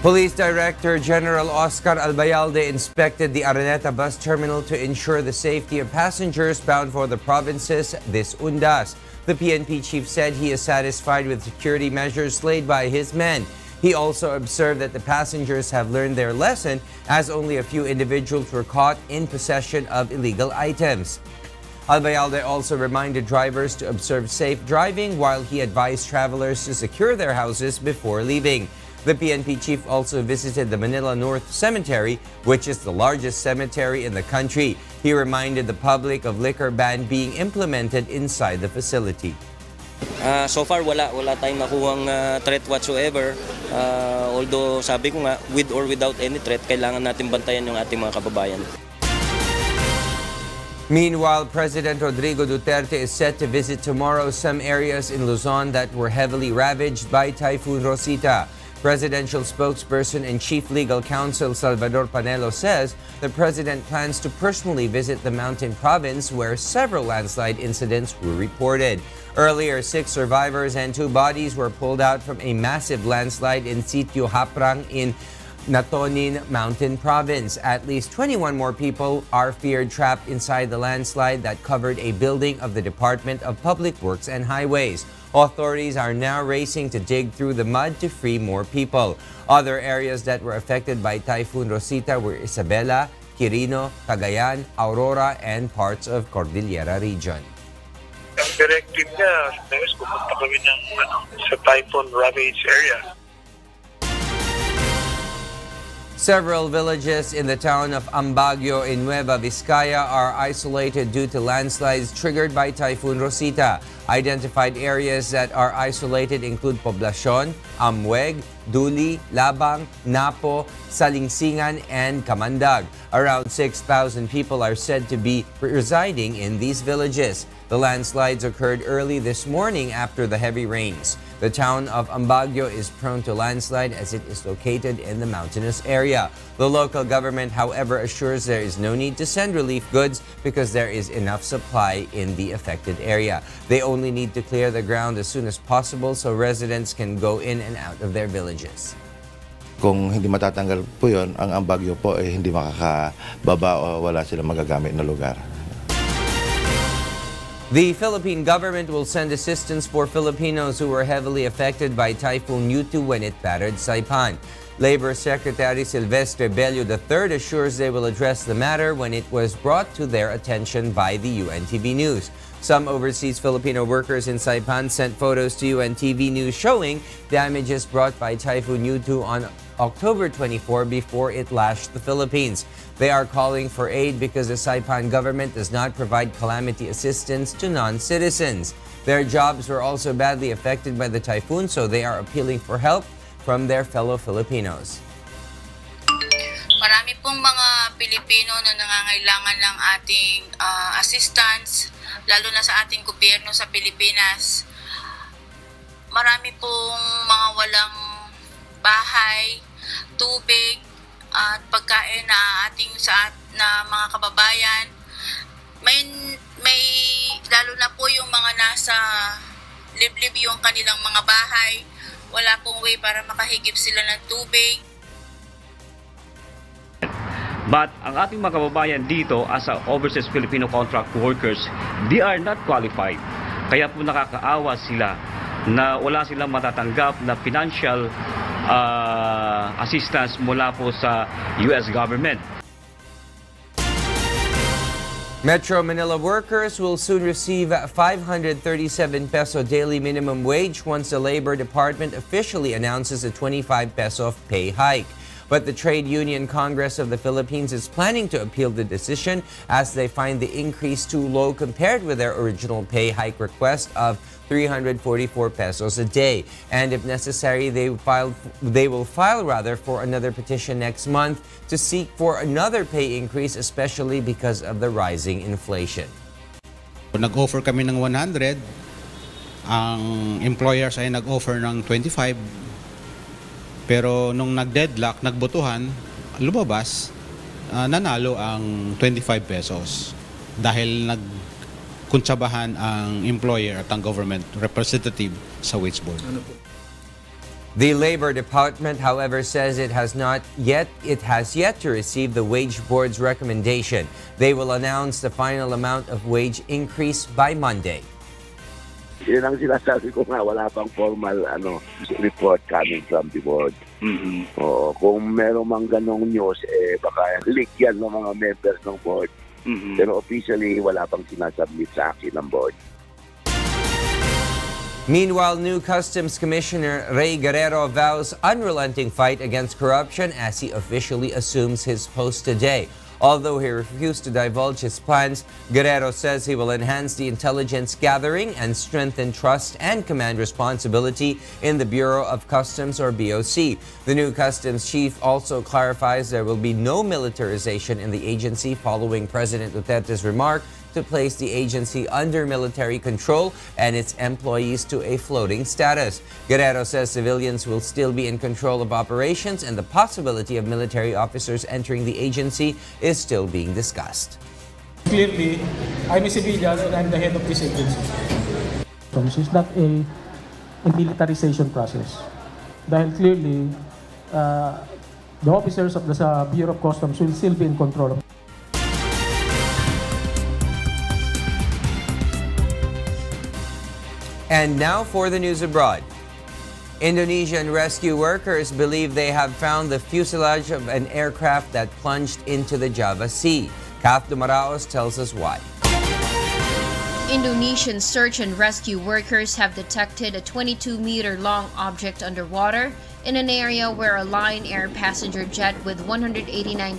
Police Director General Oscar Albayalde inspected the Araneta bus terminal to ensure the safety of passengers bound for the provinces this Undas. The PNP chief said he is satisfied with security measures laid by his men. He also observed that the passengers have learned their lesson as only a few individuals were caught in possession of illegal items. Albayalde also reminded drivers to observe safe driving while he advised travelers to secure their houses before leaving. The PNP chief also visited the Manila North Cemetery, which is the largest cemetery in the country. He reminded the public of liquor ban being implemented inside the facility. So far, wala tayong nakuhang threat whatsoever. Although sabi ko nga, with or without any threat, kailangan natin bantayan yung ating mga kababayan. Meanwhile, President Rodrigo Duterte is set to visit tomorrow some areas in Luzon that were heavily ravaged by Typhoon Rosita. Presidential spokesperson and Chief Legal Counsel Salvador Panelo says the president plans to personally visit the mountain province where several landslide incidents were reported. Earlier, 6 survivors and 2 bodies were pulled out from a massive landslide in Sitio Haprang in Natonin Mountain Province. At least 21 more people are feared trapped inside the landslide that covered a building of the Department of Public Works and Highways. Authorities are now racing to dig through the mud to free more people. Other areas that were affected by Typhoon Rosita were Isabela, Quirino, Cagayan, Aurora, and parts of Cordillera region. Ang directive niya, pupunta kami sa typhoon ravaged area. Several villages in the town of Ambagyo in Nueva Vizcaya are isolated due to landslides triggered by Typhoon Rosita. Identified areas that are isolated include Poblacion, Amweg, Duli, Labang, Napo, Salingsingan, and Kamandag. Around 6,000 people are said to be residing in these villages. The landslides occurred early this morning after the heavy rains. The town of Ambagyo is prone to landslide as it is located in the mountainous area. The local government, however, assures there is no need to send relief goods because there is enough supply in the affected area. They only need to clear the ground as soon as possible so residents can go in and out of their villages. Kung hindi matatanggal po yun, ang Ambagyo po ay hindi makakababa o wala silang magagamit na lugar. The Philippine government will send assistance for Filipinos who were heavily affected by Typhoon Yutu when it battered Saipan. Labor Secretary Silvestre Bello III assures they will address the matter when it was brought to their attention by the UNTV News. Some overseas Filipino workers in Saipan sent photos to UNTV News showing damages brought by Typhoon Yutu on October 24 before it lashed the Philippines. They are calling for aid because the Saipan government does not provide calamity assistance to non-citizens. Their jobs were also badly affected by the typhoon, so they are appealing for help from their fellow Filipinos. Marami pong mga Pilipino na nangangailangan ng ating assistance, lalo na sa ating gobyerno sa Pilipinas. Marami pong mga walang bahay, tubig, at pagkain na ating na mga kababayan. May lalo na po yung mga nasa liblib yung kanilang mga bahay. Wala pong way para makahigip sila ng tubig. But ang ating mga kababayan dito as overseas Filipino contract workers, they are not qualified. Kaya po nakakaawa sila na wala silang matatanggap na financial assistance mula po sa US government. Metro Manila workers will soon receive 537 peso daily minimum wage once the Labor Department officially announces a 25 peso pay hike. But the Trade Union Congress of the Philippines is planning to appeal the decision as they find the increase too low compared with their original pay hike request of 344 pesos a day. And if necessary, they will file for another petition next month to seek for another pay increase, especially because of the rising inflation. Nag-offer kami ng 100, ang employers ay nag-offer ng 25. Pero nung nag-deadlock, nagbotohan, lumabas, nanalo ang 25 pesos dahil nagkuntsabahan ang employer at ang government representative sa wage board. The Labor Department, however, says it has yet to receive the Wage Board's recommendation. They will announce the final amount of wage increase by Monday. Yun ang sinasabi ko nga, wala pang formal report coming from the board. Oo, kung meron mang ganong news, baka leak yan ng mga members ng board. Pero officially, wala pang sinasubmit sa akin ng board. Meanwhile, new Customs Commissioner Ray Guerrero vows unrelenting fight against corruption as he officially assumes his post today. Although he refused to divulge his plans, Guerrero says he will enhance the intelligence gathering and strengthen trust and command responsibility in the Bureau of Customs or BOC. The new Customs Chief also clarifies there will be no militarization in the agency following President Duterte's remark to place the agency under military control and its employees to a floating status. Guerrero says civilians will still be in control of operations and the possibility of military officers entering the agency is still being discussed. Clearly, I'm a civilian and I'm the head of this agency. So it's not a militarization process. Dahil clearly, the officers of the Bureau of Customs will still be in control. And now for the news abroad. Indonesian rescue workers believe they have found the fuselage of an aircraft that plunged into the Java Sea. Kath Dumaraos tells us why. Indonesian search and rescue workers have detected a 22-meter-long object underwater in an area where a Lion Air passenger jet with 189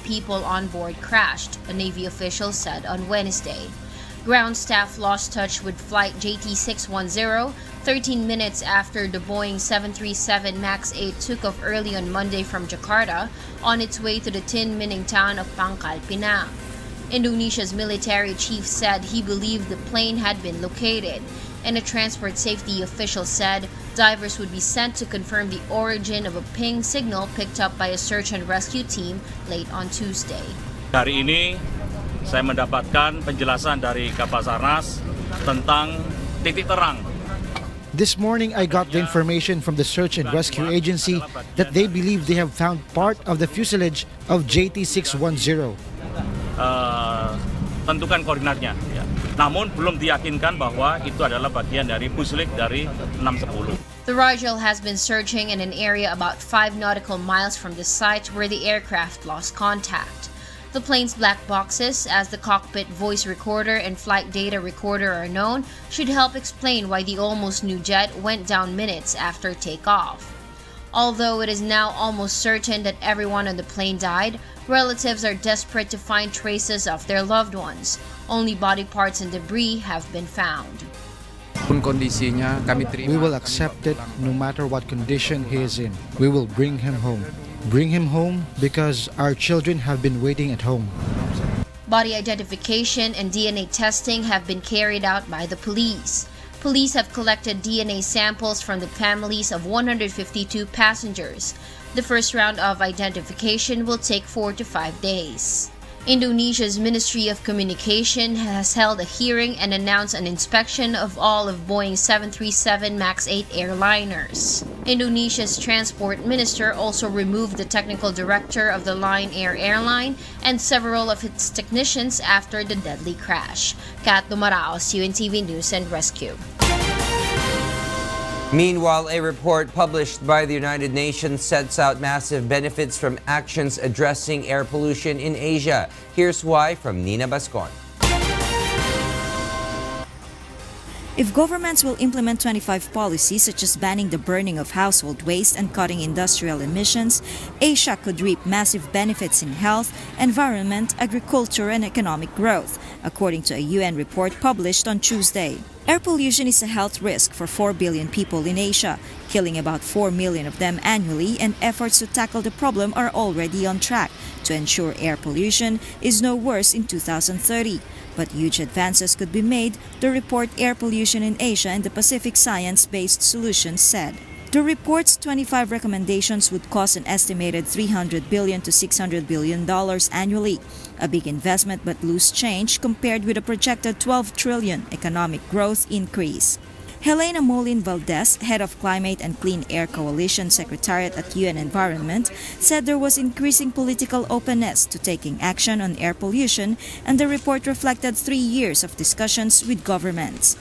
people on board crashed, a Navy official said on Wednesday. Ground staff lost touch with flight JT610 13 minutes after the Boeing 737 MAX 8 took off early on Monday from Jakarta on its way to the Tin Mining town of Pangkal Pinang. Indonesia's military chief said he believed the plane had been located, and a transport safety official said divers would be sent to confirm the origin of a ping signal picked up by a search and rescue team late on Tuesday. Hari ini saya mendapatkan penjelasan dari Kabasarnas tentang titik terang. This morning, I got the information from the Search and Rescue Agency that they believe they have found part of the fuselage of JT610. Tentukan koordinatnya. Ya. Namun belum diyakinkan bahwa itu adalah bagian dari fuselage dari 610. The Rigel has been searching in an area about 5 nautical miles from the site where the aircraft lost contact. The plane's black boxes, as the cockpit voice recorder and flight data recorder are known, should help explain why the almost new jet went down minutes after takeoff. Although it is now almost certain that everyone on the plane died, relatives are desperate to find traces of their loved ones. Only body parts and debris have been found. We will accept it no matter what condition he is in. We will bring him home. Bring him home because our children have been waiting at home. Body identification and DNA testing have been carried out by the police. Police have collected DNA samples from the families of 152 passengers. The first round of identification will take 4 to 5 days. Indonesia's Ministry of Communication has held a hearing and announced an inspection of all of Boeing 737 MAX 8 airliners. Indonesia's transport minister also removed the technical director of the Lion Air airline and several of its technicians after the deadly crash. Kat Dumaraos, UNTV News and Rescue. Meanwhile, a report published by the United Nations sets out massive benefits from actions addressing air pollution in Asia. Here's why from Nina Bascon. If governments will implement 25 policies such as banning the burning of household waste and cutting industrial emissions, Asia could reap massive benefits in health, environment, agriculture, and economic growth, according to a UN report published on Tuesday. Air pollution is a health risk for 4 billion people in Asia, killing about 4 million of them annually, and efforts to tackle the problem are already on track to ensure air pollution is no worse in 2030. But huge advances could be made, the report Air Pollution in Asia and the Pacific Science-Based Solutions said. The report's 25 recommendations would cost an estimated $300 billion to $600 billion annually, a big investment but loose change compared with a projected $12 trillion economic growth increase. Helena Molin Valdez, head of Climate and Clean Air Coalition Secretariat at UN Environment, said there was increasing political openness to taking action on air pollution, and the report reflected 3 years of discussions with governments.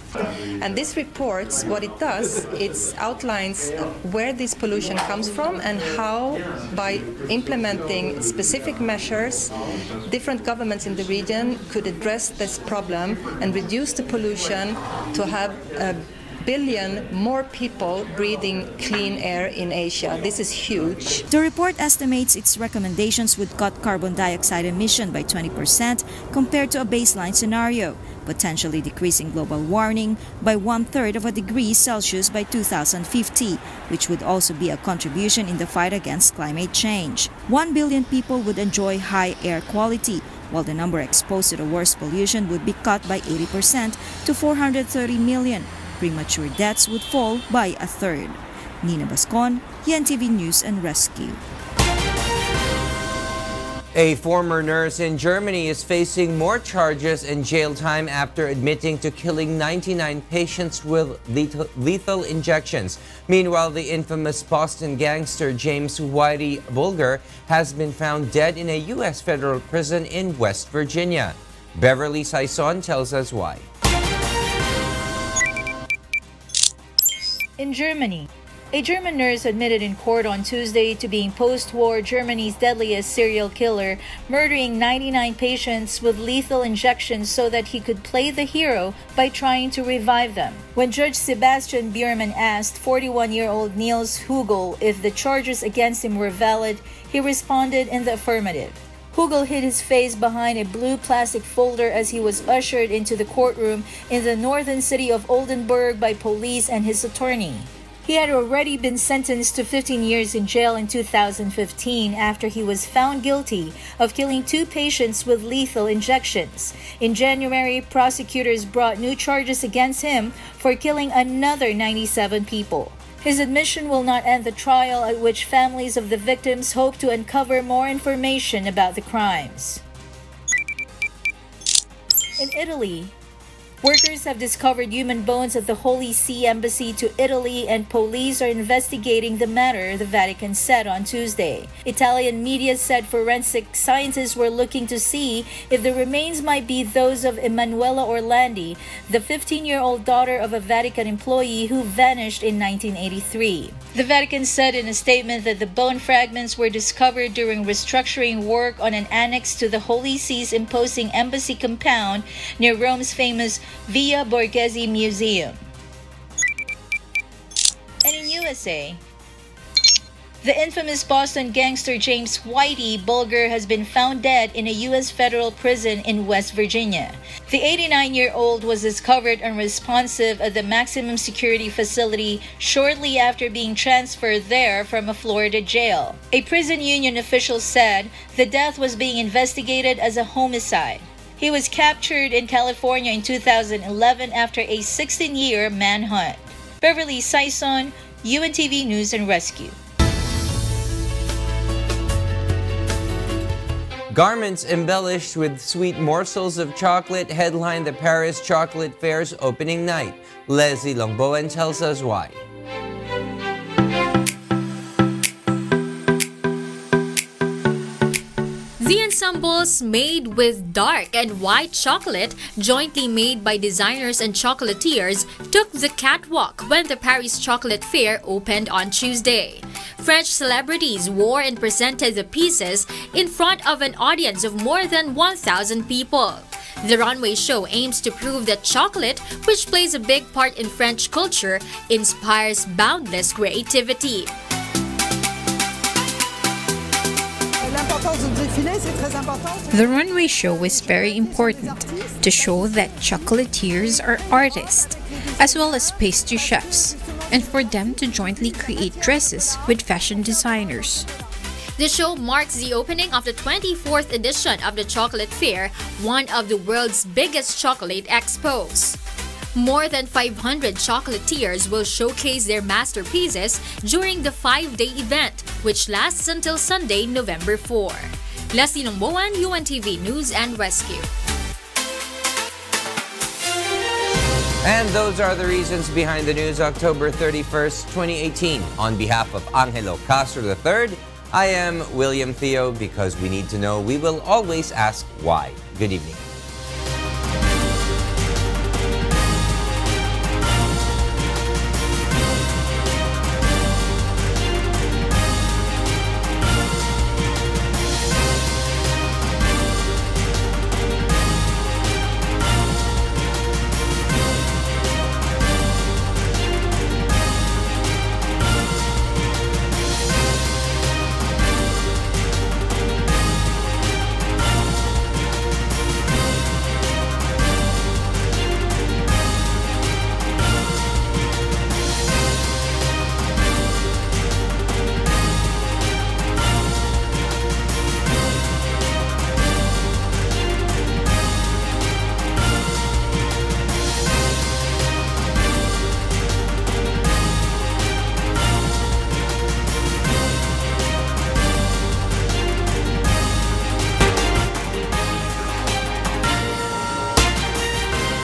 And this report, what it does, it outlines where this pollution comes from and how, by implementing specific measures, different governments in the region could address this problem and reduce the pollution to have a billion more people breathing clean air in Asia. This is huge. The report estimates its recommendations would cut carbon dioxide emission by 20% compared to a baseline scenario, potentially decreasing global warming by 1/3 of a degree Celsius by 2050, which would also be a contribution in the fight against climate change. 1 billion people would enjoy high air quality, while the number exposed to the worst pollution would be cut by 80% to 430 million. Premature deaths would fall by 1/3. Nina Bascon, UNTV News and Rescue. A former nurse in Germany is facing more charges and jail time after admitting to killing 99 patients with lethal injections. Meanwhile, the infamous Boston gangster James Whitey Bulger has been found dead in a U.S. federal prison in West Virginia. Beverly Saison tells us why. In Germany, a German nurse admitted in court on Tuesday to being post-war Germany's deadliest serial killer, murdering 99 patients with lethal injections so that he could play the hero by trying to revive them. When Judge Sebastian Biermann asked 41-year-old Niels Hugel if the charges against him were valid, he responded in the affirmative. Hugel hid his face behind a blue plastic folder as he was ushered into the courtroom in the northern city of Oldenburg by police and his attorney. He had already been sentenced to 15 years in jail in 2015 after he was found guilty of killing 2 patients with lethal injections. In January, prosecutors brought new charges against him for killing another 97 people. His admission will not end the trial, at which families of the victims hope to uncover more information about the crimes. In Italy, workers have discovered human bones at the Holy See Embassy to Italy, and police are investigating the matter, the Vatican said on Tuesday. Italian media said forensic scientists were looking to see if the remains might be those of Emanuela Orlandi, the 15-year-old daughter of a Vatican employee who vanished in 1983. The Vatican said in a statement that the bone fragments were discovered during restructuring work on an annex to the Holy See's imposing embassy compound near Rome's famous Via Borghese Museum. And in USA, the infamous Boston gangster James Whitey Bulger has been found dead in a U.S. federal prison in West Virginia. The 89-year-old was discovered unresponsive at the maximum security facility shortly after being transferred there from a Florida jail. A prison union official said the death was being investigated as a homicide. He was captured in California in 2011 after a 16-year manhunt. Beverly Saison, UNTV News and Rescue. Garments embellished with sweet morsels of chocolate headline the Paris Chocolate Fair's opening night. Leslie Longboan tells us why. The ensembles made with dark and white chocolate, jointly made by designers and chocolatiers, took the catwalk when the Paris Chocolate Fair opened on Tuesday. French celebrities wore and presented the pieces in front of an audience of more than 1,000 people. The runway show aims to prove that chocolate, which plays a big part in French culture, inspires boundless creativity. The runway show is very important to show that chocolatiers are artists, as well as pastry chefs, and for them to jointly create dresses with fashion designers. The show marks the opening of the 24th edition of the Chocolate Fair, one of the world's biggest chocolate expos. More than 500 chocolatiers will showcase their masterpieces during the 5-day event, which lasts until Sunday, November 4. Leslie Longboan, UNTV News and Rescue. And those are the reasons behind the news, October 31st, 2018. On behalf of Angelo, Castro III, I am William Thio. Because we need to know, we will always ask why. Good evening.